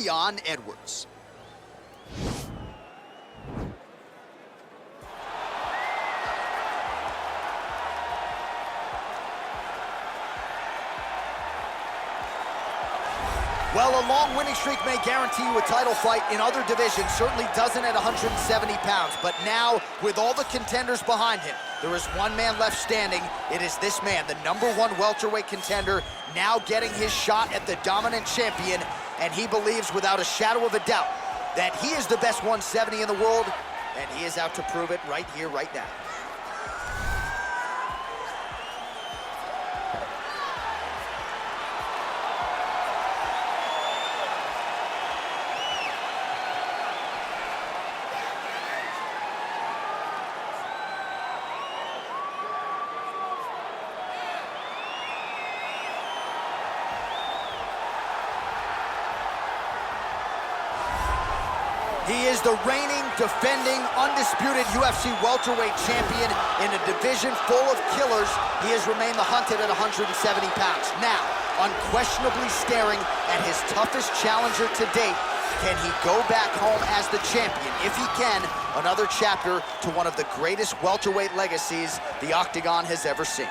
Leon Edwards. Well, a long winning streak may guarantee you a title fight in other divisions, certainly doesn't at 170 pounds. But now, with all the contenders behind him, there is one man left standing. It is this man, the #1 welterweight contender, now getting his shot at the dominant champion. And he believes without a shadow of a doubt that he is the best 170 in the world, and he is out to prove it right here, right now. He is the reigning, defending, undisputed UFC welterweight champion in a division full of killers. He has remained the hunted at 170 pounds. Now, unquestionably staring at his toughest challenger to date. Can he go back home as the champion? If he can, another chapter to one of the greatest welterweight legacies the Octagon has ever seen.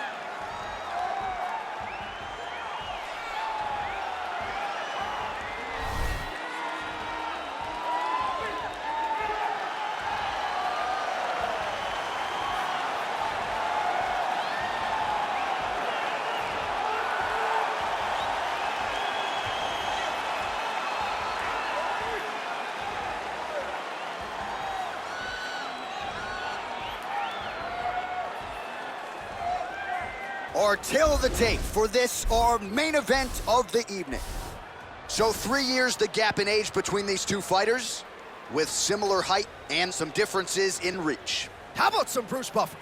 Our tale of the tape for this, our main event of the evening. So 3 years the gap in age between these two fighters, with similar height and some differences in reach. How about some Bruce Buffer?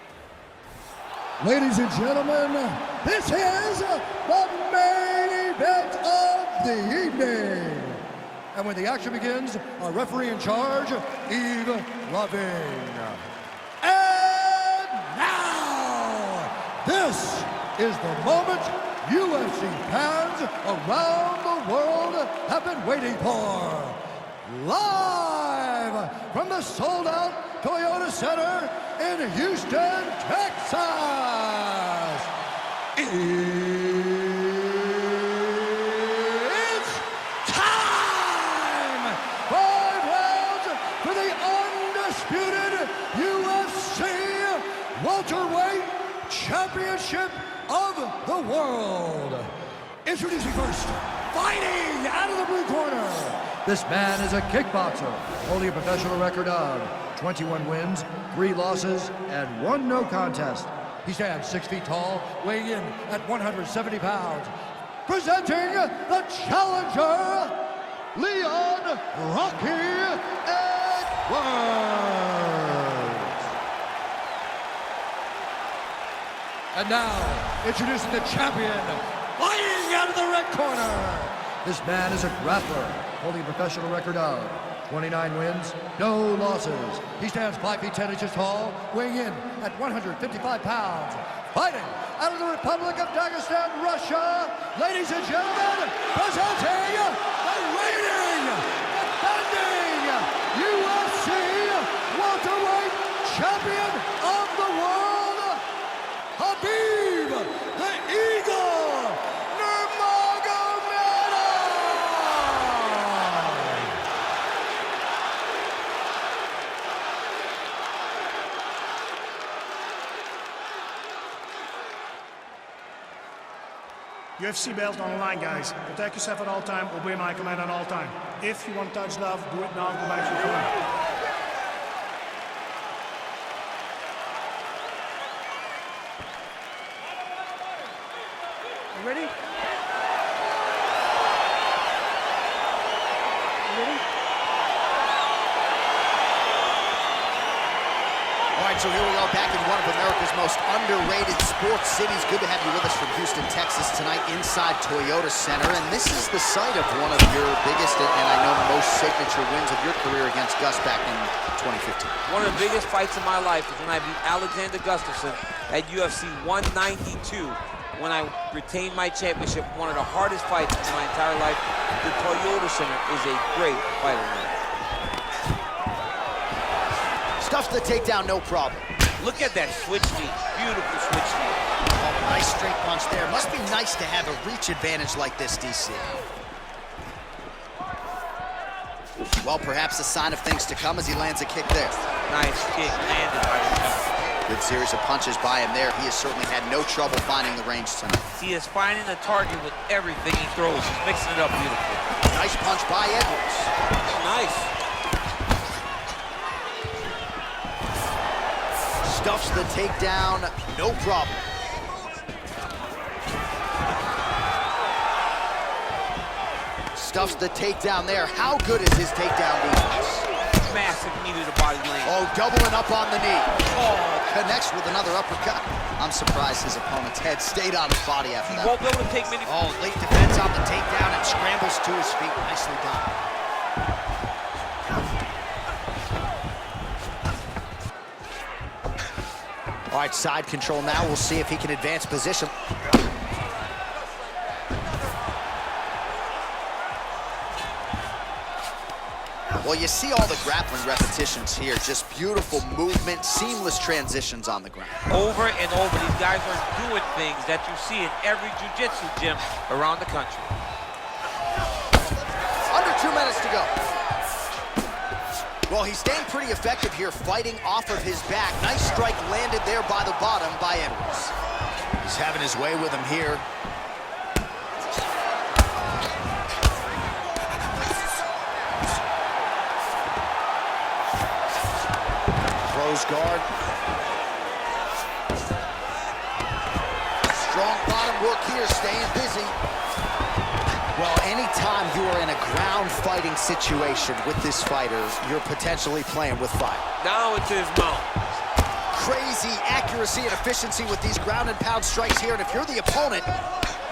Ladies and gentlemen, this is the main event of the evening. And when the action begins, our referee in charge, Yves Lavigne. And now, this is the moment UFC fans around the world have been waiting for. Live from the sold-out Toyota Center in Houston, Texas. It's time! 5 rounds for the undisputed UFC welterweight championship of the world. Introducing first, fighting out of the blue corner. This man is a kickboxer, holding a professional record of 21 wins, 3 losses, and 1 no contest. He stands 6 feet tall, weighing in at 170 pounds. Presenting the challenger, Leon Rocky Edwards. And now, introducing the champion, fighting out of the red corner. This man is a grappler, holding a professional record of 29 wins, no losses. He stands 5 feet 10 inches tall, weighing in at 155 pounds. Fighting out of the Republic of Dagestan, Russia, ladies and gentlemen, presenting the reigning, defending UFC welterweight champion of the world, Khabib the Eagle Nurmagomedov. UFC belt on the line, guys. Protect yourself at all time, obey my command at all time. If you want to touch love, do it now, go back to your corner. You ready? You ready? All right, so here we go, back in one of America's most underrated sports cities. Good to have you with us from Houston, Texas tonight inside Toyota Center. And this is the site of one of your biggest and I know most signature wins of your career against Gus back in 2015. One of the biggest fights of my life is when I beat Alexander Gustafsson at UFC 192 when I retained my championship, one of the hardest fights in my entire life. The Toyota Center is a great fighter now. Stuffs the takedown, no problem. Look at that switch knee. Beautiful switch knee. Oh, nice straight punch there. Must be nice to have a reach advantage like this, DC. Well, perhaps a sign of things to come as he lands a kick there. Nice kick landed by the guy. Good series of punches by him there. He has certainly had no trouble finding the range tonight. He is finding the target with everything he throws. He's mixing it up beautifully. Nice punch by Edwards. Nice. Stuffs the takedown, no problem. Stuffs the takedown there. How good is his takedown defense? Massive knee to the body lane. Oh, doubling up on the knee. Oh, connects with another uppercut. I'm surprised his opponent's head stayed on his body after that. He won't be able to take many. Oh, late defense on the takedown and scrambles to his feet. Nicely done. All right, side control now. We'll see if he can advance position. Well, you see all the grappling repetitions here. Just beautiful movement, seamless transitions on the ground. Over and over, these guys are doing things that you see in every jiu-jitsu gym around the country. Under 2 minutes to go. Well, he's staying pretty effective here, fighting off of his back. Nice strike landed there by the bottom by Edwards. He's having his way with him here. Throws guard. Strong bottom work here, staying busy. Well, anytime you are in a ground fighting situation with this fighter, you're potentially playing with fire. Now it's his mount. Crazy accuracy and efficiency with these ground and pound strikes here, and if you're the opponent,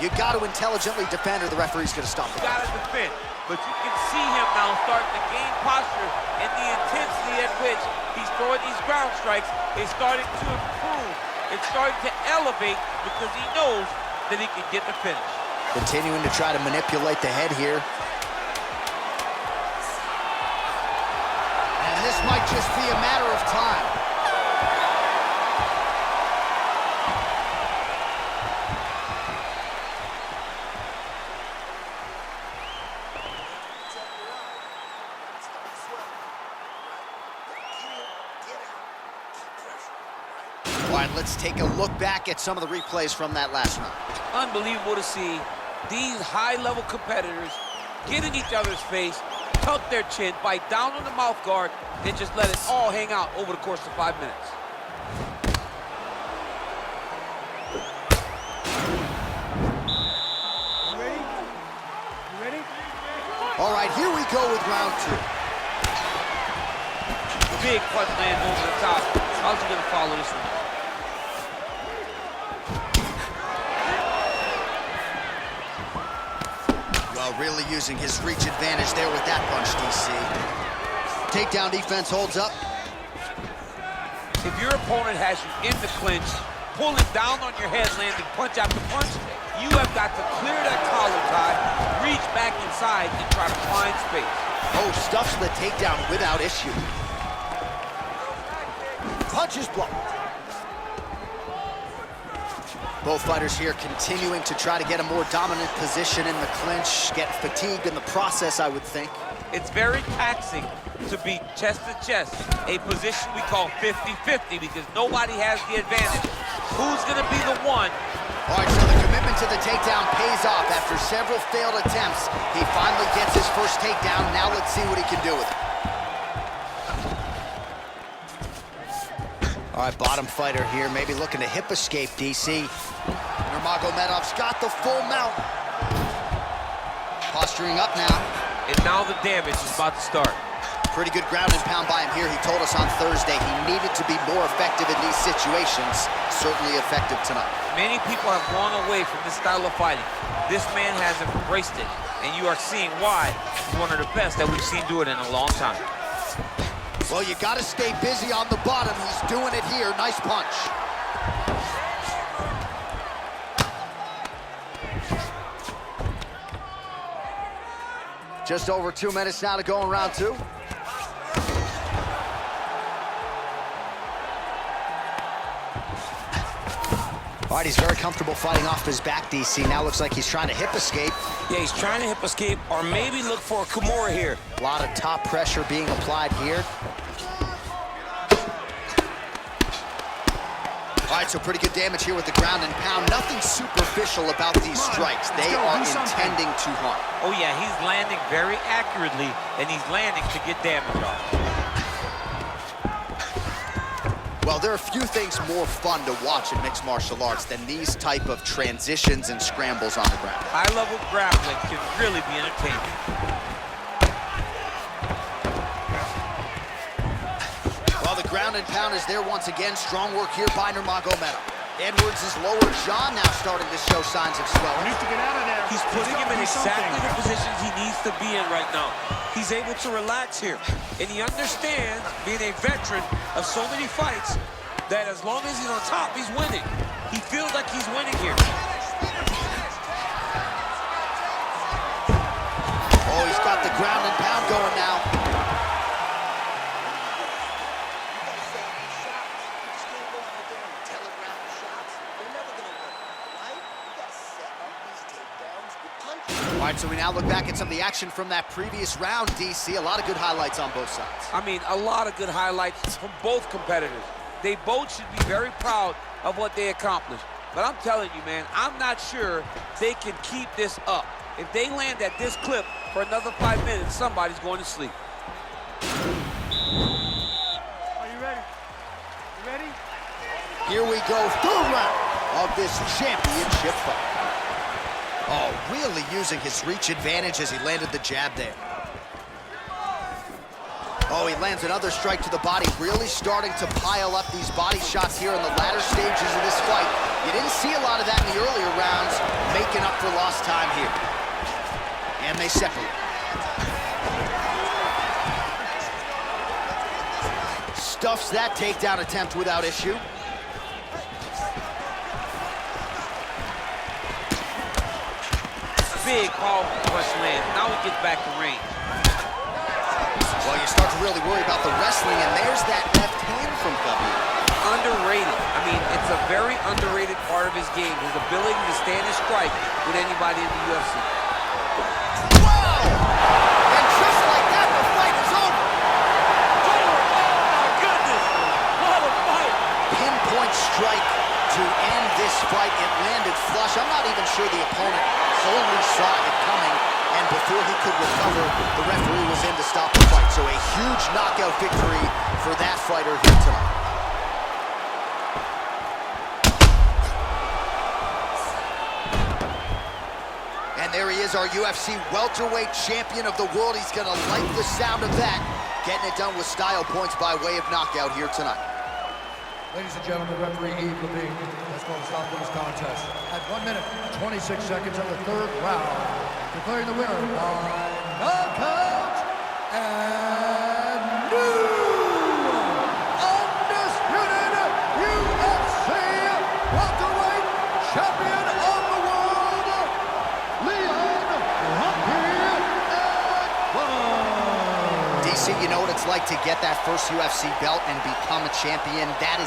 you got to intelligently defend or the referee's going to stop it. You got to defend, but you can see him now starting to gain posture, and the intensity at which he's throwing these ground strikes is starting to improve. It's starting to elevate because he knows that he can get the finish. Continuing to try to manipulate the head here. And this might just be a matter of time. All right, let's take a look back at some of the replays from that last round. Unbelievable to see these high-level competitors get in each other's face, tuck their chin, bite down on the mouth guard, and just let it all hang out over the course of 5 minutes. You ready? You ready? All right, here we go with round two. Big punch lands over the top. How's he gonna follow this one? Well, really using his reach advantage there with that punch, DC. Takedown defense holds up. If your opponent has you in the clinch, pulling down on your head, landing punch after punch, you have got to clear that collar tie, reach back inside, and try to find space. Oh, stuffs the takedown without issue. Punch is blocked. Both fighters here continuing to try to get a more dominant position in the clinch, get fatigued in the process, I would think. It's very taxing to be chest to chest, a position we call 50-50 because nobody has the advantage. Who's gonna be the one? All right, so the commitment to the takedown pays off. After several failed attempts, he finally gets his first takedown. Now let's see what he can do with it. All right, bottom fighter here, maybe looking to hip escape, DC. Nurmagomedov's got the full mount. Posturing up now. And now the damage is about to start. Pretty good ground and pound by him here. He told us on Thursday he needed to be more effective in these situations. Certainly effective tonight. Many people have gone away from this style of fighting. This man has embraced it, and you are seeing why he's one of the best that we've seen do it in a long time. Well, you got to stay busy on the bottom. He's doing it here. Nice punch. Just over 2 minutes now to go in round two. All right, he's very comfortable fighting off his back, DC. Now looks like he's trying to hip escape. Yeah, he's trying to hip escape or maybe look for a Kimura here. A lot of top pressure being applied here. All right, so pretty good damage here with the ground and pound. Nothing superficial about these strikes. They are intending to harm. Oh, yeah, he's landing very accurately, and he's landing to get damage off. Well, there are few things more fun to watch in mixed martial arts than these type of transitions and scrambles on the ground. High-level grappling can really be entertaining. Well, the ground and pound is there once again. Strong work here by Nurmagomedov. Edwards' lower jaw now starting to show signs of swelling. Needs to get out of there. He's putting him in exactly the positions he needs to be in right now. He's able to relax here. And he understands, being a veteran of so many fights, that as long as he's on top, he's winning. He feels like he's winning here. Oh, he's got the ground and pound going now. All right, so we now look back at some of the action from that previous round, DC. A lot of good highlights on both sides. I mean, a lot of good highlights from both competitors. They both should be very proud of what they accomplished. But I'm telling you, man, I'm not sure they can keep this up. If they land at this clip for another 5 minutes, somebody's going to sleep. Are you ready? You ready? Here we go, third round of this championship fight. Oh, really using his reach advantage as he landed the jab there. Oh, he lands another strike to the body, really starting to pile up these body shots here in the latter stages of this fight. You didn't see a lot of that in the earlier rounds, making up for lost time here. And they separate. Stuffs that takedown attempt without issue. Big, powerful punch land. Now he gets back to range. Well, you start to really worry about the wrestling, and there's that left hand from Khabib. Underrated. I mean, it's a very underrated part of his game, his ability to stand and strike with anybody in the UFC. Whoa! And just like that, the fight is over. Oh, my goodness. What a fight. Pinpoint strike to end this fight. It landed flush. I'm not even sure the opponent wholly saw it coming, and before he could recover, the referee was in to stop the fight. So a huge knockout victory for that fighter here tonight. And there he is, our UFC welterweight champion of the world. He's gonna like the sound of that. Getting it done with style points by way of knockout here tonight. Ladies and gentlemen, referee Yves Levine has called a stop to this contest at 1 minute, 26 seconds of the third round, declaring the winner by knockout and new undisputed UFC welterweight champion of the world, Leon Edwards. DC, you know what it's like to get that first UFC belt and become a champion. That is